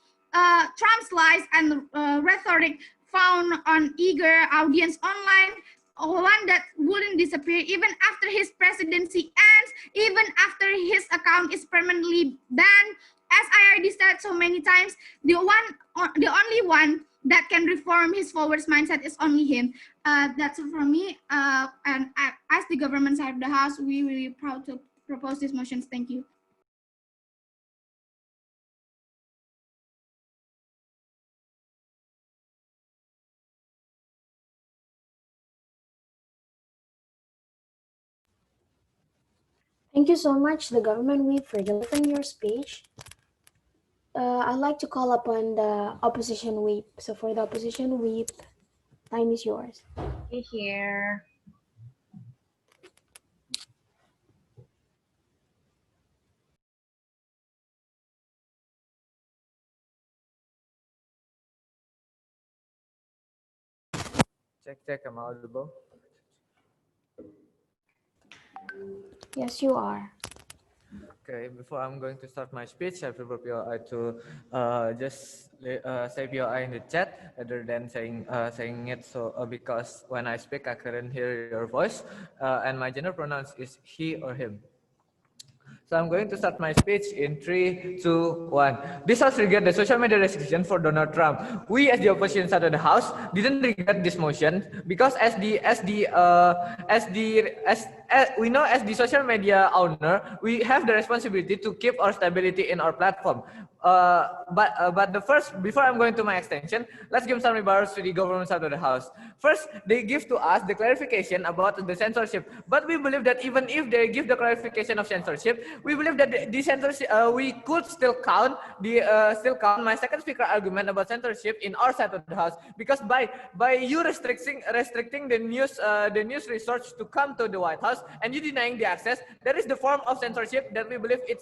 Trump's lies and rhetoric found on eager audience online, one that wouldn't disappear even after his presidency ends, even after his account is permanently banned. As I already said so many times, the only one that can reform his followers' mindset is only him. That's it from me. And as the government side of the house, we really proud to propose these motions. Thank you. Thank you so much, the government whip, for delivering your speech. I'd like to call upon the opposition whip. So for the opposition whip, time is yours. Here. Check, am I audible? Yes, you are. Okay, before I'm going to start my speech, I prefer POI to just say POI in the chat rather than saying it. So because when I speak, I couldn't hear your voice, and my gender pronouns is he or him. So I'm going to start my speech in 3, 2, 1. This House regret the social media restriction for Donald Trump. We, as the opposition side of the House, didn't regret this motion because as we know, as the social media owner, we have the responsibility to keep our stability in our platform. But before I'm going to my extension, let's give some remarks to the government side of the House. First, they give to us the clarification about the censorship, but we believe that even if they give the clarification of censorship, we believe that the censorship we could still count my second speaker argument about censorship in our side of the House, because by you restricting the news research to come to the White House and you denying the access, that is the form of censorship that we believe it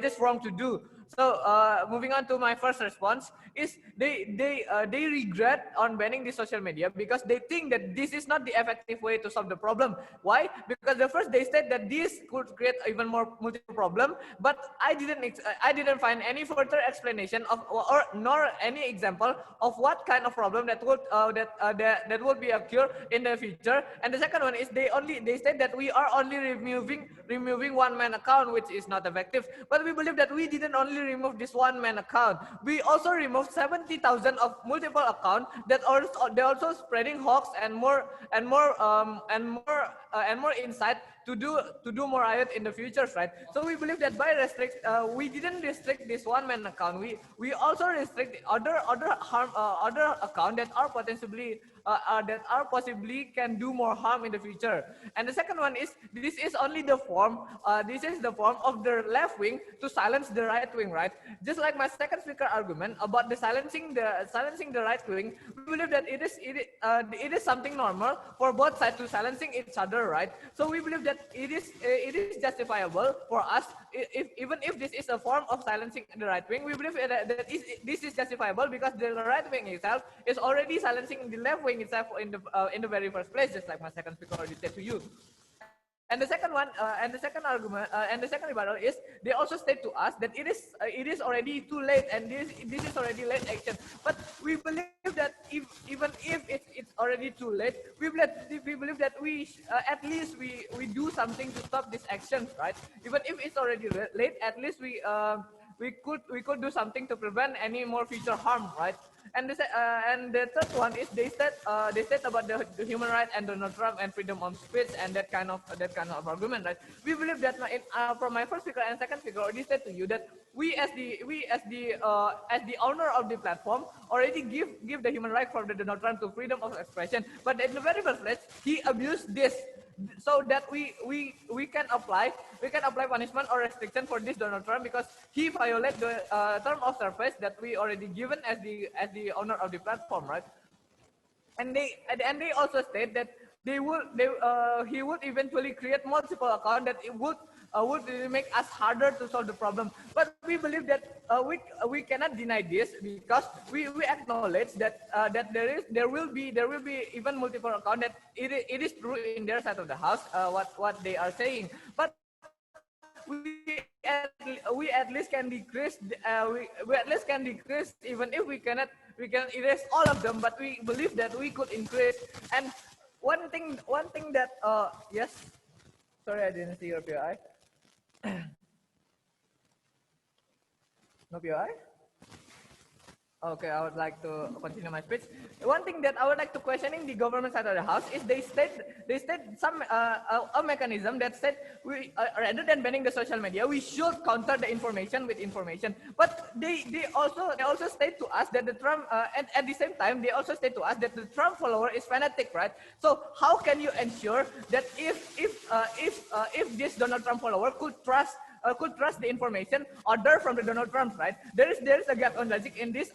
is wrong to do. So moving on to my first response is they regret on banning the social media because they think that this is not the effective way to solve the problem. Why? Because the first they said that this could create even more multiple problem, but I didn't find any further explanation of or nor any example of what kind of problem that would be occur in the future. And the second one is they said that we are only removing one man account, which is not effective. But we believe that we didn't only remove this one man account. We also removed 70,000 of multiple accounts that they also spreading hoax and more insight to do more riot in the future, right? So we believe that by we didn't restrict this one man account. We also restrict the other account that are possibly can do more harm in the future. And the second one is this is only the form. This is the form of the left wing to silence the right wing, right? Just like my second speaker argument about the silencing the right wing, we believe that it is something normal for both sides to silencing each other, right? So we believe that it is justifiable for us even if this is a form of silencing the right wing. We believe this is justifiable because the right wing itself is already silencing the left wing itself in the very first place, just like my second speaker already said to you. And the second one, and the second argument, and the second rebuttal is they also state to us that it is already too late, and this is already late action. But we believe that even if it's already too late, we believe that at least we do something to stop this action, right? Even if it's already late, at least we could do something to prevent any more future harm, right? And the third one is they said about the human rights and Donald Trump and freedom of speech and that kind of argument, right? We believe that from my first speaker and second speaker already said to you that we as the owner of the platform already give the human right for the Donald Trump to freedom of expression, but in the very first place he abused this, so that we can apply punishment or restriction for this Donald Trump because he violated the term of service that we already given as the owner of the platform, right? And they also state that he would eventually create multiple accounts would really make us harder to solve the problem. But we believe that we cannot deny this, because we acknowledge that that there will be even multiple account that it is true in their side of the house, what they are saying. But we at least can decrease we at least can decrease, even if we can erase all of them, but we believe that we could increase. And one thing that yes, sorry, I didn't see your PI. No PI. Okay, I would like to continue my speech. One thing that I would like to questioning the government side of the house is they state some a mechanism that said we rather than banning the social media, we should counter the information with information. But they also state to us that the Trump at the same time they also state to us that the Trump follower is fanatic, right? So how can you ensure that if this Donald Trump follower could trust the information ordered from the Donald Trump, right? There is a gap on logic in this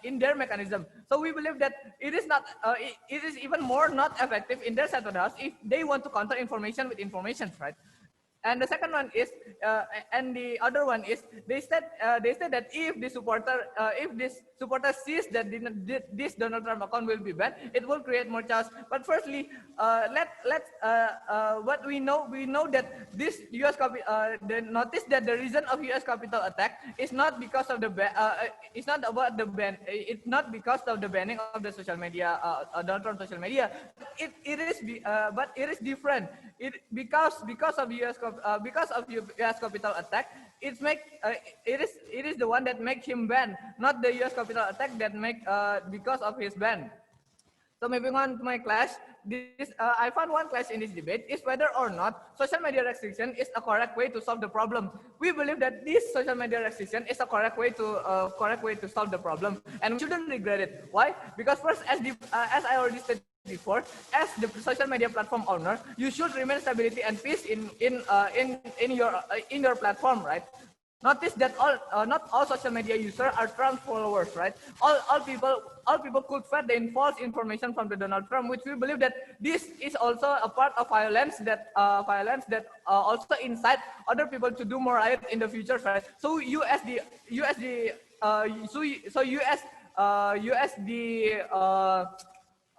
in their mechanism. So we believe that it is not it is even more not effective in their side of the house if they want to counter information with information, right? And the second one is, and the other one is, they said that if this supporter sees that this Donald Trump account will be banned, it will create more chaos. But firstly, what we know that this the notice that the reason of U.S. Capitol attack is not because of the it's not about the ban, it's not because of the banning of the social media, Donald Trump social media, but it is different. Because of U.S. Capitol attack, it is the one that make him ban, not the U.S. Capitol attack that make because of his ban. So moving on to my class, I found one class in this debate is whether or not social media restriction is a correct way to solve the problem. We believe that this social media restriction is a correct way to solve the problem, and we shouldn't regret it. Why? Because first, as I already said before, as the social media platform owner, you should remain stability and peace in your platform, right? Notice that not all social media users are Trump followers, right? All people could fed the false information from the Donald Trump, which we believe that this is also a part of violence that also incite other people to do more riot in the future, right? So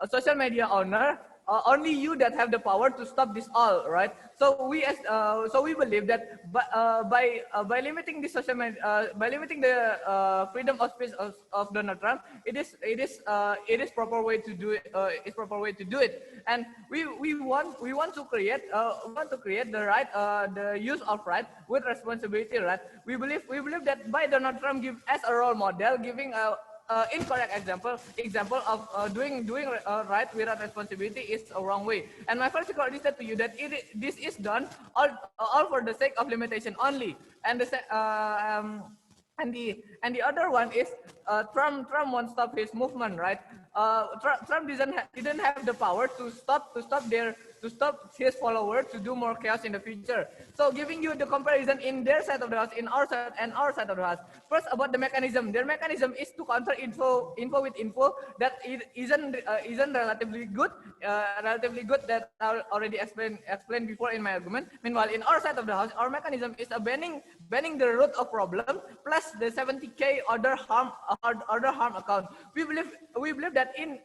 a social media owner, only you that have the power to stop this all, right? So we believe that by limiting the social media, by limiting the freedom of speech of Donald Trump, it is proper way to do it. It's proper way to do it, and we want to create the right, the use of right with responsibility, right? We believe that by Donald Trump give as a role model, giving a incorrect example of doing right without responsibility is a wrong way. And my first already said to you that this is done all for the sake of limitation only. And the other one is Trump won't stop his movement, right? Trump didn't have the power to stop his followers to do more chaos in the future. So giving you the comparison in their side of the house, in our side and our side of the house. First, about the mechanism. Their mechanism is to counter info with info that it isn't relatively good, that I already explained before in my argument. Meanwhile, in our side of the house, our mechanism is a banning the root of problem plus the 70K other harm account. We believe that in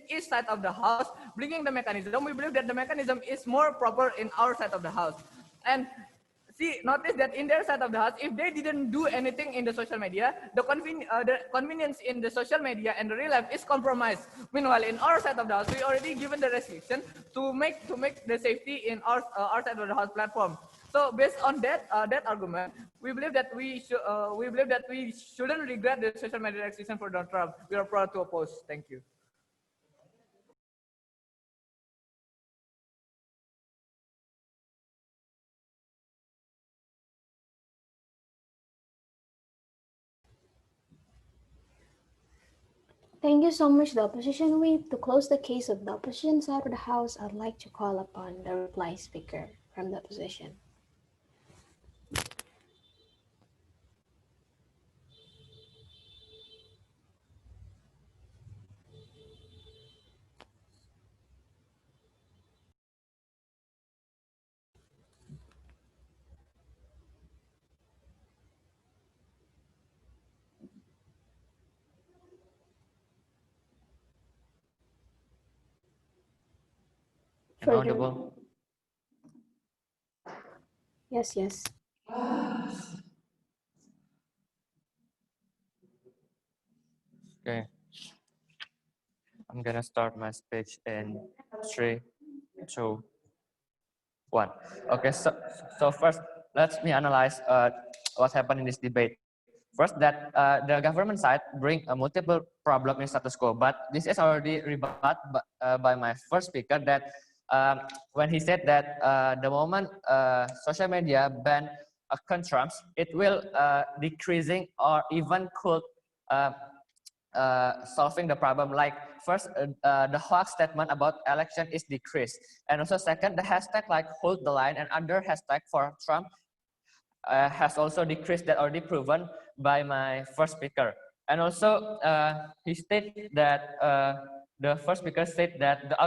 each side of the house, bringing the mechanism, we believe that the mechanism is more proper in our side of the house. And see, notice that in their side of the house, if they didn't do anything in the social media, the convenience in the social media and the real life is compromised. Meanwhile, in our side of the house, we already given the restriction to make the safety in our side of the house platform. So based on that argument, we believe that we shouldn't regret the social media restriction for Donald Trump. We are proud to oppose. Thank you. Thank you so much, the opposition whip. To close the case of the opposition side of the House, I'd like to call upon the reply speaker from the opposition. Inaudible. Yes, yes. Okay. I'm gonna start my speech in 3, 2, 1. Okay, so first, let me analyze what happened in this debate. First, that the government side bring a multiple problem in status quo, but this is already rebut by my first speaker that when he said that the moment social media ban account Trumps, it will decreasing or even could uh, solving the problem. Like first, the hoax statement about election is decreased, and also second, the hashtag like hold the line and other hashtag for Trump has also decreased, that already proven by my first speaker. And also he stated that the first speaker said that the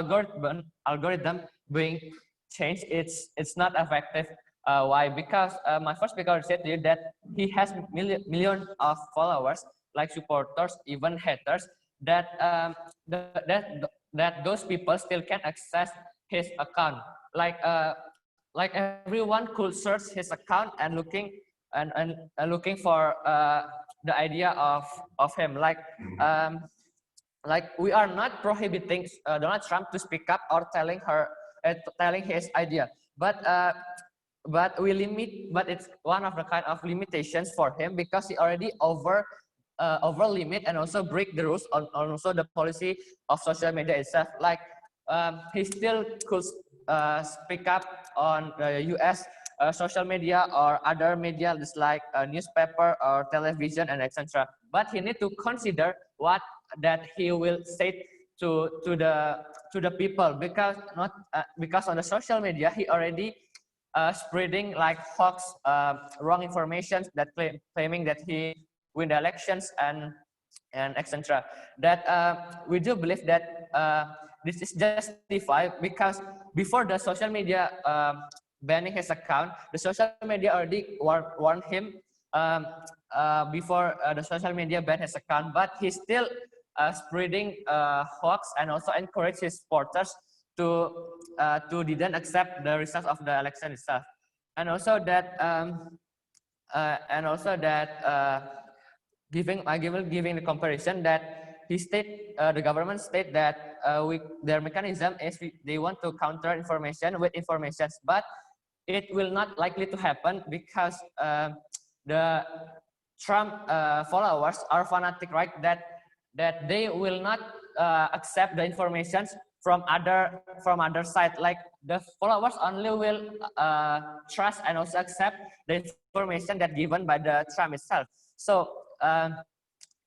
algorithm being changed, it's not effective. Why? Because my first speaker said that he has millions of followers, like supporters, even haters, that that those people still can access his account. Like everyone could search his account and looking for the idea of him. Like we are not prohibiting Donald Trump to speak up or telling his idea, but we limit, but it's one of the kind of limitations for him because he already over limit and also break the rules on also the policy of social media itself. Like he still could speak up on US social media or other media just like newspaper or television and etc. But he need to consider what that he will say to the people, because not because on the social media he already spreading like hoax, wrong information that claiming that he win the elections and etc. That we do believe that this is justified because before the social media banning his account, the social media already warned him before the social media banned his account, but he still spreading hoax and also encourage his supporters to didn't accept the results of the election itself. And also that giving the comparison that the government state that their mechanism is they want to counter information with informations, but it will not likely to happen because the Trump followers are fanatic, right? That they will not accept the information from other side. Like the followers only will trust and also accept the information that given by the Trump itself. So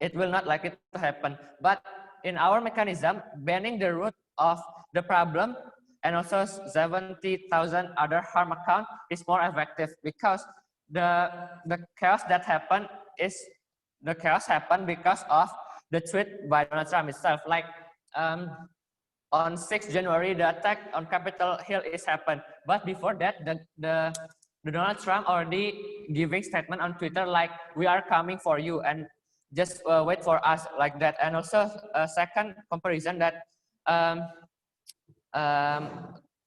it will not likely to happen. But in our mechanism, banning the root of the problem and also 70,000 other harm account is more effective because the chaos that happened because of the tweet by Donald Trump itself. Like on 6th January, the attack on Capitol Hill is happened. But before that, the Donald Trump already giving statement on Twitter like we are coming for you and just wait for us, like that. And also a second comparison that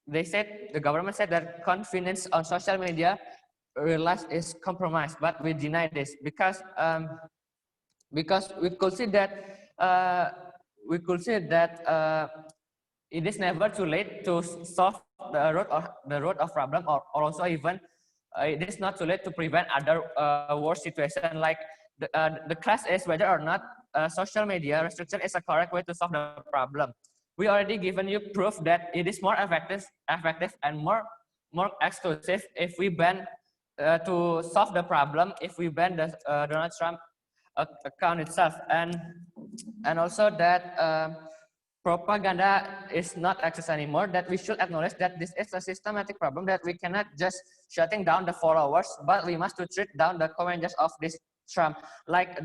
the government said that confidence on social media realized is compromised, but we deny this because we could see that it is never too late to solve the root of problem, or also even it is not too late to prevent other worse situation. Like the class is whether or not social media restriction is a correct way to solve the problem. We already given you proof that it is more effective and more exclusive if we ban to solve the problem, if we ban the Donald Trump account itself. And also that propaganda is not access anymore, that we should acknowledge that this is a systematic problem, that we cannot just shutting down the followers, but we must to treat down the commanders of this Trump. Like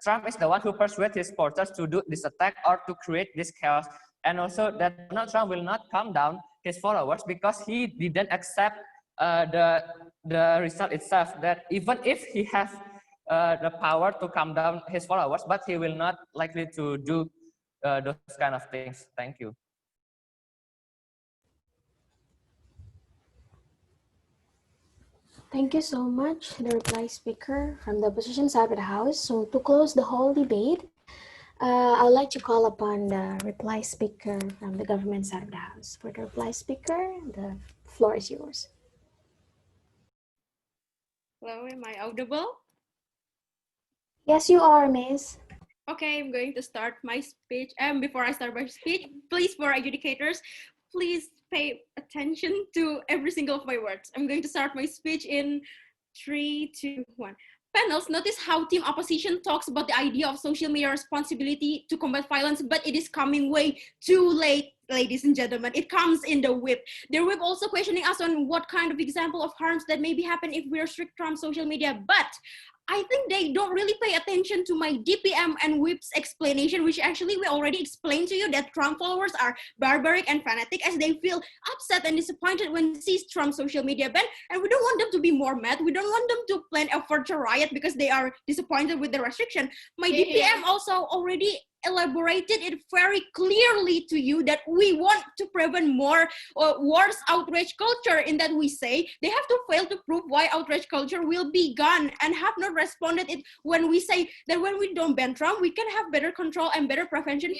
Trump is the one who persuades his supporters to do this attack or to create this chaos. And also that Donald Trump will not calm down his followers because he didn't accept the result itself, that even if he has the power to calm down his followers, but he will not likely to do those kind of things. Thank you. Thank you so much, the reply speaker from the opposition side of the House. So to close the whole debate, I would like to call upon the reply speaker from the government side of the House. For the reply speaker, the floor is yours. Hello, am I audible? Yes, you are, Miss. Okay, I'm going to start my speech. And before I start my speech, please, for adjudicators, please pay attention to every single of my words. I'm going to start my speech in 3, 2, 1. Panels, notice how team opposition talks about the idea of social media responsibility to combat violence, but it is coming way too late, ladies and gentlemen. It comes in the whip. The whip also questioning us on what kind of example of harms that maybe happen if we restrict Trump social media, but I think they don't really pay attention to my DPM and Whip's explanation, which actually we already explained to you that Trump followers are barbaric and fanatic as they feel upset and disappointed when they see Trump's social media ban. And we don't want them to be more mad. We don't want them to plan a further riot because they are disappointed with the restriction. My DPM also already elaborated it very clearly to you that we want to prevent more worse outrage culture, in that we say they have to fail to prove why outrage culture will be gone, and have not responded it when we say that when we don't ban Trump, we can have better control and better prevention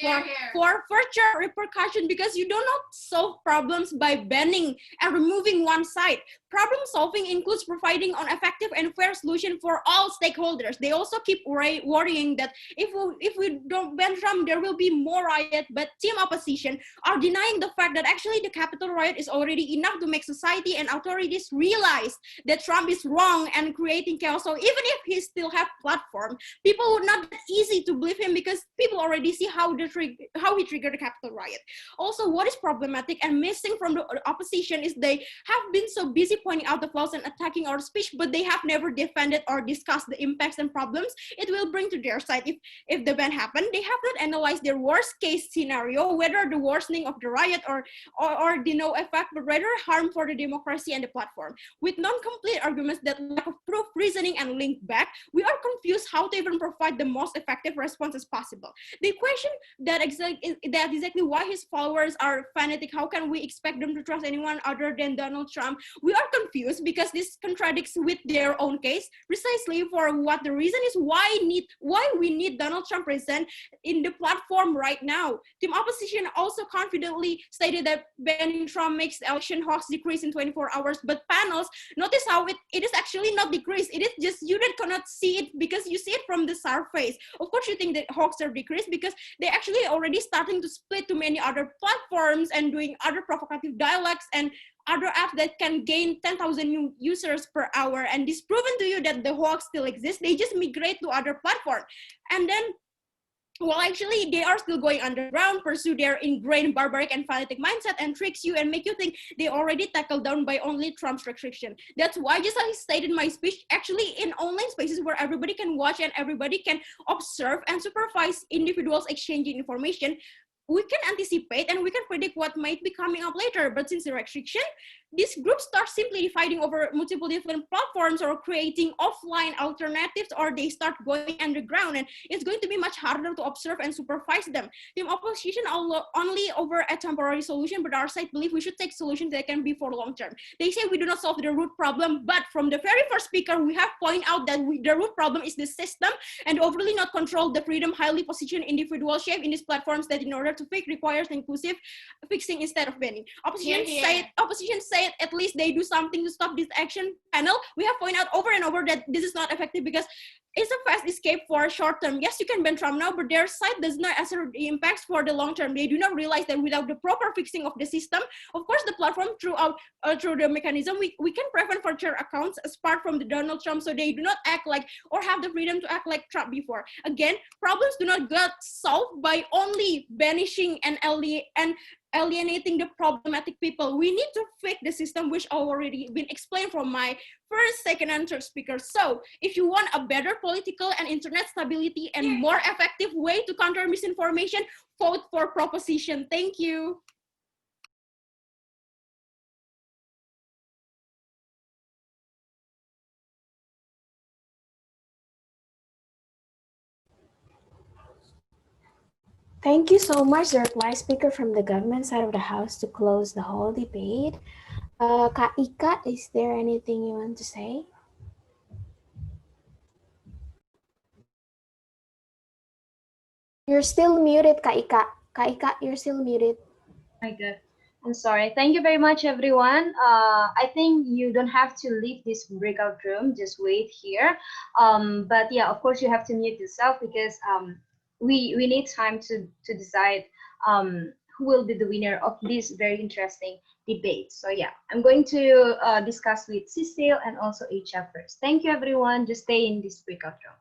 for future repercussion, because you do not solve problems by banning and removing one side. Problem solving includes providing an effective and fair solution for all stakeholders. They also keep worrying that if we don't ban Trump, there will be more riot, but team opposition are denying the fact that actually the Capitol riot is already enough to make society and authorities realize that Trump is wrong and creating chaos. So even if he still have platform, people would not be easy to believe him because people already see how he triggered the Capitol riot. Also, what is problematic and missing from the opposition is they have been so busy pointing out the flaws and attacking our speech, but they have never defended or discussed the impacts and problems it will bring to their side if the ban happened. They have not analyzed their worst case scenario, whether the worsening of the riot or the no effect, but rather harm for the democracy and the platform. With non-complete arguments that lack of proof, reasoning, and link back, we are confused how to even provide the most effective responses possible. The question that exactly why his followers are fanatic, how can we expect them to trust anyone other than Donald Trump? We are confused because this contradicts with their own case, precisely for what the reason is why we need Donald Trump present in the platform right now. Team opposition also confidently stated that banning Trump makes the election hoax decrease in 24 hours, but panels, notice how it is actually not decreased. It is just you that cannot see it because you see it from the surface. Of course, you think that hoax are decreased because they actually already starting to split to many other platforms and doing other provocative dialects and other apps that can gain 10,000 new users per hour, and this proven to you that the hoax still exists. They just migrate to other platform, and then well, actually, they are still going underground, pursue their ingrained barbaric and fanatic mindset, and tricks you and make you think they already tackled down by only Trump's restriction. That's why, just like I stated in my speech, actually in online spaces where everybody can watch and everybody can observe and supervise individuals exchanging information, we can anticipate and we can predict what might be coming up later. But since the restriction, these groups start simply dividing over multiple different platforms or creating offline alternatives, or they start going underground, and it's going to be much harder to observe and supervise them. Team opposition only over a temporary solution, but our side believe we should take solutions that can be for long term. They say we do not solve the root problem, but from the very first speaker, we have pointed out that the root problem is the system and overly not control the freedom highly positioned individual shape in these platforms that in order to fix requires inclusive fixing instead of banning. Opposition said at least they do something to stop this action. Panel, we have pointed out over and over that this is not effective because it's a fast escape for short term. Yes, you can ban Trump now, but their side does not assert the impacts for the long term. They do not realize that without the proper fixing of the system, of course, the platform through the mechanism, we can prevent further accounts apart from the Donald Trump, so they do not act like or have the freedom to act like Trump before. Again, problems do not get solved by only banishing and alienating the problematic people. We need to fix the system, which already been explained from my first, second, and third speaker. So if you want a better political and internet stability and more effective way to counter misinformation, vote for proposition. Thank you. Thank you so much, the reply speaker from the government side of the House, to close the whole debate. Kak Ika, is there anything you want to say? You're still muted, Kak Ika. Kak Ika, you're still muted. My God. I'm sorry. Thank you very much, everyone. I think you don't have to leave this breakout room. Just wait here. But yeah, of course, you have to mute yourself because we need time to decide who will be the winner of this very interesting debate. So yeah, I'm going to discuss with Cecile and also Acha first. Thank you, everyone. Just stay in this breakout room.